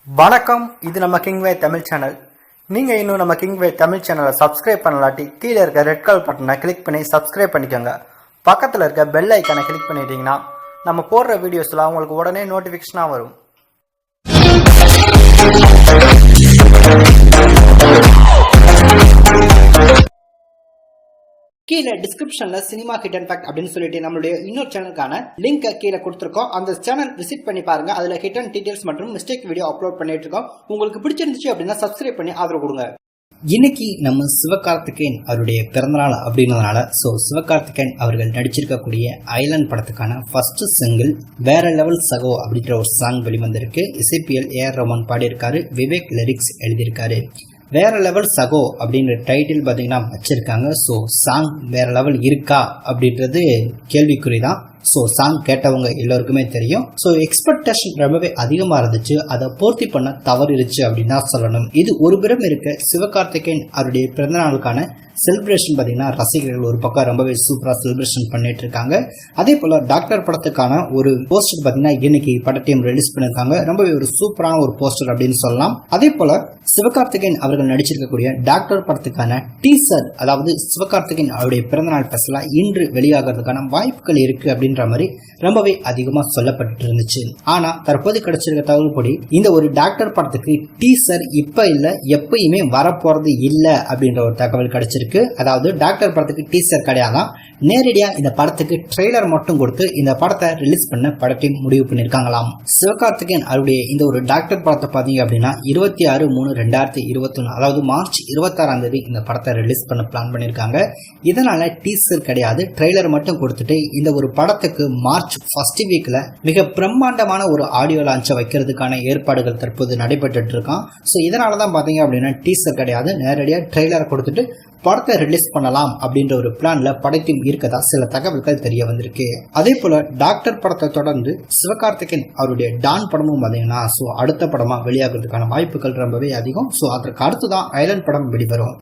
வணக்கம். இது நம்ம கிங்வே தமிழ் சேனல். நீங்கள் இன்னும் நம்ம கிங்வே தமிழ் சேனலை சப்ஸ்கிரைப் பண்ணலாட்டி கீழே இருக்க ரெட் கலர் பட்டனை கிளிக் பண்ணி சப்ஸ்கிரைப் பண்ணிக்கோங்க. பக்கத்தில் இருக்க பெல் ஐக்கானை கிளிக் பண்ணிட்டீங்கன்னா நம்ம போடுற வீடியோஸ்லாம் உங்களுக்கு உடனே நோட்டிஃபிகேஷனாக வரும். கீழே டிஸ்கிரிப்ஷன்ல சினிமா ஹிடன் ஃபேக்ட் அப்படின்னு சொல்லிட்டு நம்மளுடைய இன்னொரு சேனலுக்கான லிங்க் கீழே கொடுத்துருக்கோம். அந்த சேனல் விசிட் பண்ணி பாருங்க. அதுல ஹிடன் டீடைல்ஸ் மற்றும் மிஸ்டேக் வீடியோ அப்லோட் பண்ணிட்டு இருக்கோம். உங்களுக்கு பிடிச்சிருந்துச்சு அப்படின்னா சப்ஸ்கிரைப் பண்ணி ஆதரவு கொடுங்க. இன்னைக்கு நம்ம சிவகார்த்திகேயன் அவருடைய பிறந்தநாள் அப்படின்றதுனால சிவகார்த்திகேயன் அவர்கள் நடிச்சிருக்கக்கூடிய ஐலண்ட் படத்துக்கான ஃபர்ஸ்ட் சிங்கிள் வேற லெவல் சகோ அப்படின்ற ஒரு சாங் வெளிவந்திருக்கு. இசைப்பியல் ஏஆர் ரஹ்மான் பாடியிருக்காரு, விவேக் லிரிக்ஸ் எழுதியிருக்காரு. வேற லெவல் சகோ அப்படின்ற டைட்டில் பார்த்தீங்கன்னா வச்சிருக்காங்க. ஸோ சாங் வேற லெவல் இருக்கா அப்படின்றது கேள்விக்குறிதான். ஸோ சாங் கேட்டவங்க எல்லோருக்குமே தெரியும். ஸோ எக்ஸ்பெக்டேஷன் ரொம்பவே அதிகமாக இருந்துச்சு, அதை பூர்த்தி பண்ண தவறிடுச்சு அப்படின்னு தான் சொல்லணும். இது ஒரு புறம் இருக்க சிவகார்த்திகேயன் அவருடைய பிறந்தநாளுக்கான செலிப்ரேஷன் பார்த்தீங்கன்னா ரசிகர்கள் ஒரு பக்கம் ரொம்பவே சூப்பராக செலிப்ரேஷன் பண்ணிட்டு இருக்காங்க. அதே போல் டாக்டர் படத்துக்கான ஒரு போஸ்டர் பார்த்தீங்கன்னா இன்னைக்கு படத்தையும் ரிலீஸ் பண்ணியிருக்காங்க. ரொம்பவே ஒரு சூப்பரான ஒரு போஸ்டர் அப்படின்னு சொல்லலாம். அதே போல் சிவகார்த்திகேயன் அவர்கள் நடிச்சிருக்கக்கூடிய டாக்டர் படத்துக்கான டீசர், அதாவது சிவகார்த்திகேயன் அவருடைய பிறந்தநாள் ஸ்பெஷலாக இன்று வெளியாகிறதுக்கான வாய்ப்புகள் இருக்கு அப்படின்ற மாதிரி ரொம்பவே அதிகமாக சொல்லப்பட்டு இருந்துச்சு. ஆனா தற்போது கிடைச்சிருக்க தகவல்படி இந்த ஒரு டாக்டர் படத்துக்கு டீசர் இப்ப இல்ல எப்பயுமே வரப்போறது இல்ல அப்படின்ற ஒரு தகவல் கிடைச்சிருக்கு. அதாவது டாக்டர் படத்துக்கு டீசர் கிடையாதான், நேரடியா இந்த படத்துக்கு ட்ரெய்லர் மட்டும் கொடுத்து இந்த படத்தை ரிலீஸ் பண்ண படத்தையும் முடிவு பண்ணிருக்காங்களாம். சிவகார்த்திகேயன் அவருடைய இந்த ஒரு டாக்டர் படத்தை பாத்தீங்க அப்படின்னா 26/3/2021 அதாவது மார்ச் 26 இந்த படத்தை ரிலீஸ் பண்ண பிளான் பண்ணிருக்காங்க. இதனால டீசர் கிடையாது, ட்ரெய்லர் மட்டும் கொடுத்துட்டு இந்த ஒரு படத்துக்கு மார்ச் ஃபர்ஸ்ட் வீக்ல மிக பிரம்மாண்டமான ஒரு ஆடியோ லான்ச்சை வைக்கிறதுக்கான ஏற்பாடுகள் தற்போது நடைபெற்று இருக்கான். ஸோ இதனால தான் பாத்தீங்க அப்படின்னா டீசர் கிடையாது, நேரடியாக ட்ரெய்லர் கொடுத்துட்டு படத்தை ரிலீஸ் பண்ணலாம் அப்படின்ற ஒரு பிளான்ல படத்தையும் இருக்கதா சில தகவல்கள் தெரிய வந்திருக்கு. அதே போல டாக்டர் படத்தை தொடர்ந்து சிவகார்த்திகேயன் அவருடைய டான் படமும் பாத்தீங்கன்னா அடுத்த படமா வெளியாகிறதுக்கான வாய்ப்புகள் ரொம்பவே அதிகம். ஸோ அதற்கு அடுத்துதான் ஐலண்ட் படம் வெளிவரும்.